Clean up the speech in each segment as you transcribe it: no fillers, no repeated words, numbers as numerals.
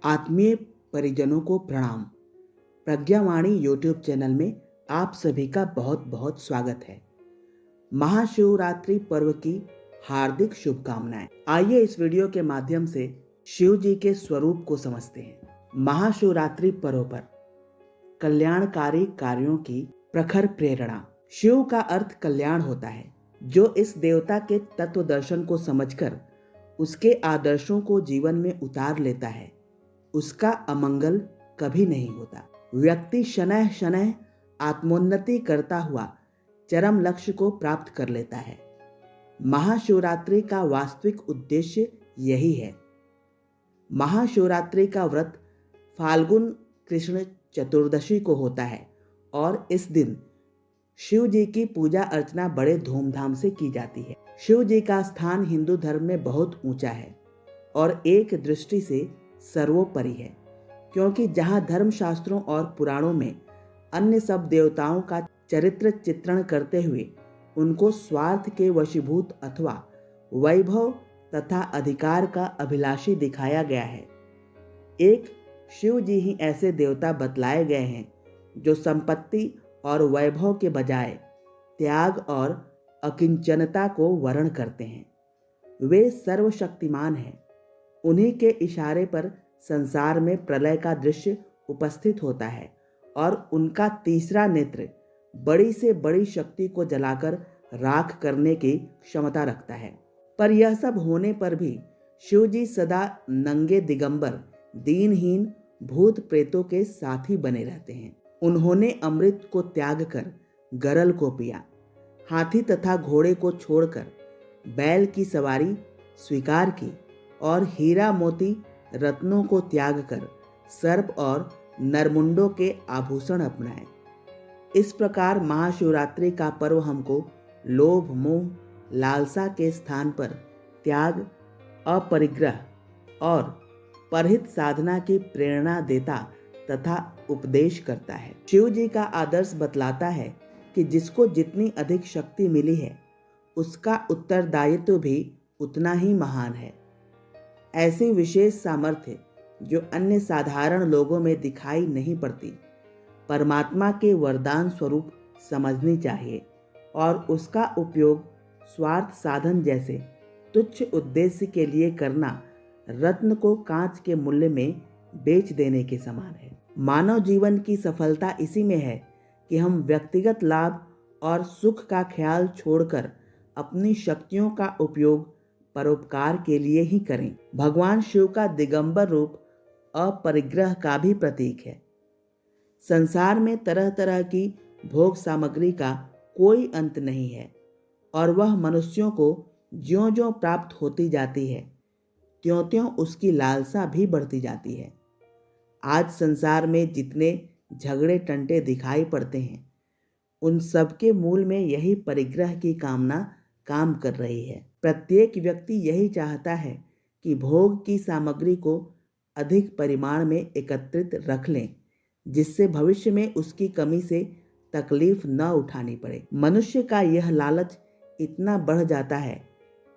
आत्मीय परिजनों को प्रणाम। प्रज्ञावाणी यूट्यूब चैनल में आप सभी का बहुत बहुत स्वागत है। महाशिवरात्रि पर्व की हार्दिक शुभकामनाएं। आइए इस वीडियो के माध्यम से शिव जी के स्वरूप को समझते हैं। महाशिवरात्रि पर्व पर कल्याणकारी कार्यों की प्रखर प्रेरणा। शिव का अर्थ कल्याण होता है। जो इस देवता के तत्व दर्शन को समझकर उसके आदर्शों को जीवन में उतार लेता है, उसका अमंगल कभी नहीं होता। व्यक्ति शनैः शनैः आत्मोन्नति करता हुआ चरम लक्ष्य को प्राप्त कर लेता है। महाशिवरात्रि का वास्तविक उद्देश्य यही है। महाशिवरात्रि का व्रत फाल्गुन कृष्ण चतुर्दशी को होता है और इस दिन शिव जी की पूजा अर्चना बड़े धूमधाम से की जाती है। शिव जी का स्थान हिंदू धर्म में बहुत ऊंचा है और एक दृष्टि से सर्वोपरि है, क्योंकि जहाँ धर्मशास्त्रों और पुराणों में अन्य सब देवताओं का चरित्र चित्रण करते हुए उनको स्वार्थ के वशीभूत अथवा वैभव तथा अधिकार का अभिलाषी दिखाया गया है, एक शिव जी ही ऐसे देवता बतलाए गए हैं जो संपत्ति और वैभव के बजाय त्याग और अकिंचनता को वर्ण करते हैं। वे सर्वशक्तिमान हैं। उन्हीं के इशारे पर संसार में प्रलय का दृश्य उपस्थित होता है और उनका तीसरा नेत्र बड़ी से बड़ी शक्ति को जलाकर राख करने की क्षमता रखता है। पर यह सब होने पर भी शिव जी सदा नंगे दिगंबर दीनहीन भूत प्रेतों के साथी बने रहते हैं। उन्होंने अमृत को त्याग कर गरल को पिया, हाथी तथा घोड़े को छोड़कर बैल की सवारी स्वीकार की और हीरा मोती रत्नों को त्याग कर सर्प और नरमुंडों के आभूषण अपनाए। इस प्रकार महाशिवरात्रि का पर्व हमको लोभ मोह लालसा के स्थान पर त्याग, अपरिग्रह और परहित साधना की प्रेरणा देता तथा उपदेश करता है। शिव जी का आदर्श बतलाता है कि जिसको जितनी अधिक शक्ति मिली है उसका उत्तरदायित्व भी उतना ही महान है। ऐसी विशेष सामर्थ्य जो अन्य साधारण लोगों में दिखाई नहीं पड़ती, परमात्मा के वरदान स्वरूप समझनी चाहिए और उसका उपयोग स्वार्थ साधन जैसे तुच्छ उद्देश्य के लिए करना रत्न को कांच के मूल्य में बेच देने के समान है। मानव जीवन की सफलता इसी में है कि हम व्यक्तिगत लाभ और सुख का ख्याल छोड़कर अपनी शक्तियों का उपयोग परोपकार के लिए ही करें। भगवान शिव का दिगंबर रूप अपरिग्रह का भी प्रतीक है। संसार में तरह तरह की भोग सामग्री का कोई अंत नहीं है और वह मनुष्यों को ज्यों-ज्यों प्राप्त होती जाती है त्यों-त्यों उसकी लालसा भी बढ़ती जाती है। आज संसार में जितने झगड़े टंटे दिखाई पड़ते हैं उन सब के मूल में यही परिग्रह की कामना काम कर रही है। प्रत्येक व्यक्ति यही चाहता है कि भोग की सामग्री को अधिक परिमाण में एकत्रित रख लें, जिससे भविष्य में उसकी कमी से तकलीफ न उठानी पड़े। मनुष्य का यह लालच इतना बढ़ जाता है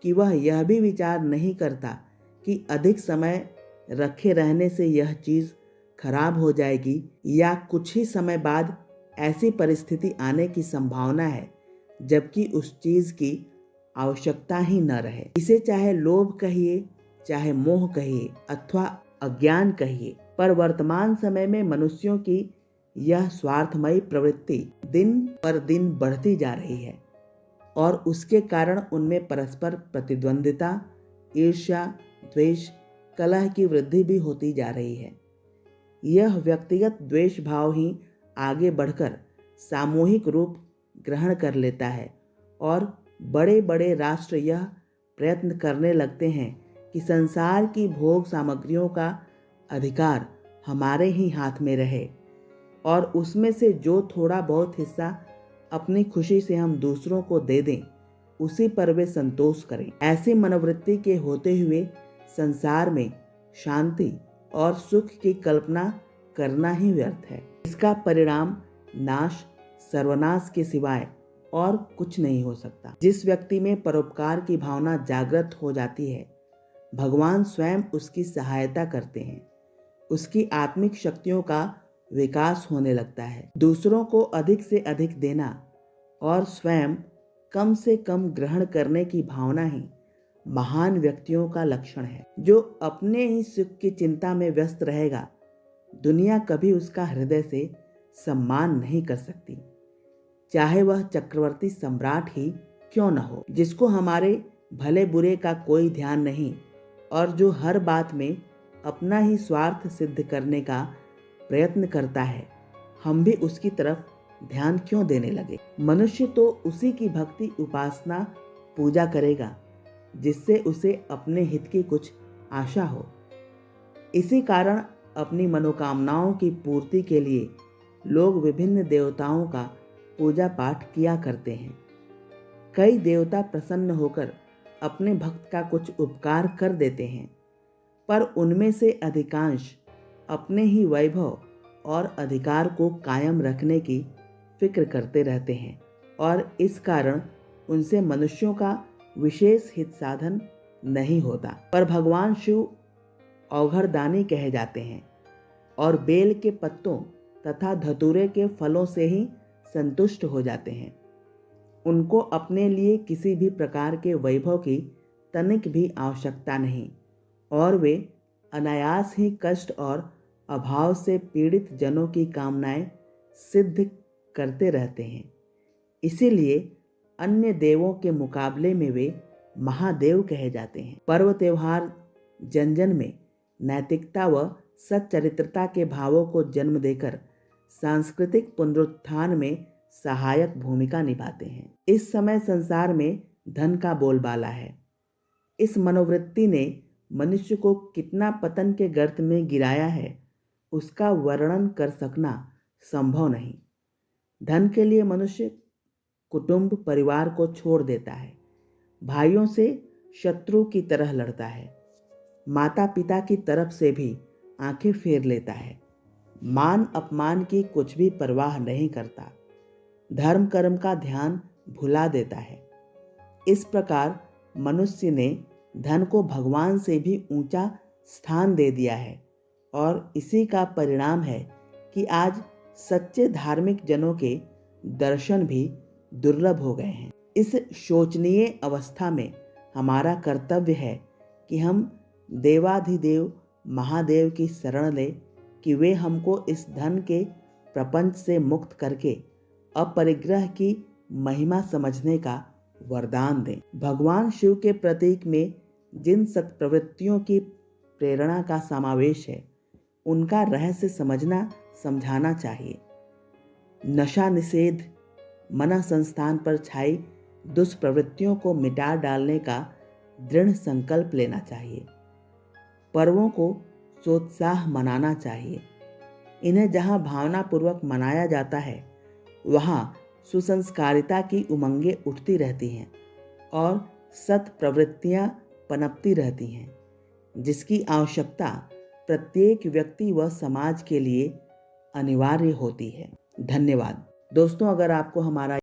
कि वह यह भी विचार नहीं करता कि अधिक समय रखे रहने से यह चीज़ खराब हो जाएगी या कुछ ही समय बाद ऐसी परिस्थिति आने की संभावना है जबकि उस चीज़ की आवश्यकता ही न रहे। इसे चाहे लोभ कहिए, चाहे मोह कहिए अथवा अज्ञान कहिए, पर वर्तमान समय में मनुष्यों की यह स्वार्थमयी प्रवृत्ति दिन पर दिन बढ़ती जा रही है और उसके कारण उनमें परस्पर प्रतिद्वंदिता, ईर्ष्या, द्वेष, कलह की वृद्धि भी होती जा रही है। यह व्यक्तिगत द्वेष भाव ही आगे बढ़कर सामूहिक रूप ग्रहण कर लेता है और बड़े बड़े राष्ट्र यह प्रयत्न करने लगते हैं कि संसार की भोग सामग्रियों का अधिकार हमारे ही हाथ में रहे और उसमें से जो थोड़ा बहुत हिस्सा अपनी खुशी से हम दूसरों को दे दें, उसी पर वे संतोष करें। ऐसी मनोवृत्ति के होते हुए संसार में शांति और सुख की कल्पना करना ही व्यर्थ है। इसका परिणाम नाश, सर्वनाश के सिवाय और कुछ नहीं हो सकता। जिस व्यक्ति में परोपकार की भावना जागृत हो जाती है, भगवान स्वयं उसकी सहायता करते हैं। उसकी आत्मिक शक्तियों का विकास होने लगता है। दूसरों को अधिक से अधिक देना और स्वयं कम से कम ग्रहण करने की भावना ही महान व्यक्तियों का लक्षण है। जो अपने ही सुख की चिंता में व्यस्त रहेगा, दुनिया कभी उसका हृदय से सम्मान नहीं कर सकती, चाहे वह चक्रवर्ती सम्राट ही क्यों न हो। जिसको हमारे भले बुरे का कोई ध्यान नहीं और जो हर बात में अपना ही स्वार्थ सिद्ध करने का प्रयत्न करता है, हम भी उसकी तरफ ध्यान क्यों देने लगे। मनुष्य तो उसी की भक्ति उपासना पूजा करेगा जिससे उसे अपने हित की कुछ आशा हो। इसी कारण अपनी मनोकामनाओं की पूर्ति के लिए लोग विभिन्न देवताओं का पूजा पाठ किया करते हैं। कई देवता प्रसन्न होकर अपने भक्त का कुछ उपकार कर देते हैं, पर उनमें से अधिकांश अपने ही वैभव और अधिकार को कायम रखने की फिक्र करते रहते हैं और इस कारण उनसे मनुष्यों का विशेष हित साधन नहीं होता। पर भगवान शिव औघड़दानी कहे जाते हैं और बेल के पत्तों तथा धतूरे के फलों से ही संतुष्ट हो जाते हैं। उनको अपने लिए किसी भी प्रकार के वैभव की तनिक भी आवश्यकता नहीं और वे अनायास ही कष्ट और अभाव से पीड़ित जनों की कामनाएं सिद्ध करते रहते हैं। इसीलिए अन्य देवों के मुकाबले में वे महादेव कहे जाते हैं। पर्व त्योहार जन जन में नैतिकता व सच्चरित्रता के भावों को जन्म देकर सांस्कृतिक पुनरुत्थान में सहायक भूमिका निभाते हैं। इस समय संसार में धन का बोलबाला है। इस मनोवृत्ति ने मनुष्य को कितना पतन के गर्त में गिराया है, उसका वर्णन कर सकना संभव नहीं। धन के लिए मनुष्य कुटुंब परिवार को छोड़ देता है, भाइयों से शत्रु की तरह लड़ता है, माता पिता की तरफ से भी आंखें फेर लेता है, मान अपमान की कुछ भी परवाह नहीं करता, धर्म कर्म का ध्यान भुला देता है। इस प्रकार मनुष्य ने धन को भगवान से भी ऊंचा स्थान दे दिया है और इसी का परिणाम है कि आज सच्चे धार्मिक जनों के दर्शन भी दुर्लभ हो गए हैं। इस शोचनीय अवस्था में हमारा कर्तव्य है कि हम देवाधिदेव महादेव की शरण लें कि वे हमको इस धन के प्रपंच से मुक्त करके अपरिग्रह की महिमा समझने का वरदान दें। भगवान शिव के प्रतीक में जिन सत्प्रवृत्तियों की प्रेरणा का समावेश है, उनका रहस्य समझना समझाना चाहिए। नशा निषेध मना संस्थान पर छाई दुष्प्रवृत्तियों को मिटा डालने का दृढ़ संकल्प लेना चाहिए। पर्वों को सोत्साह मनाना चाहिए। इन्हें जहाँ भावनापूर्वक मनाया जाता है, वहाँ सुसंस्कारिता की उमंगें उठती रहती हैं और सत प्रवृत्तियाँ पनपती रहती हैं, जिसकी आवश्यकता प्रत्येक व्यक्ति व समाज के लिए अनिवार्य होती है। धन्यवाद दोस्तों। अगर आपको हमारा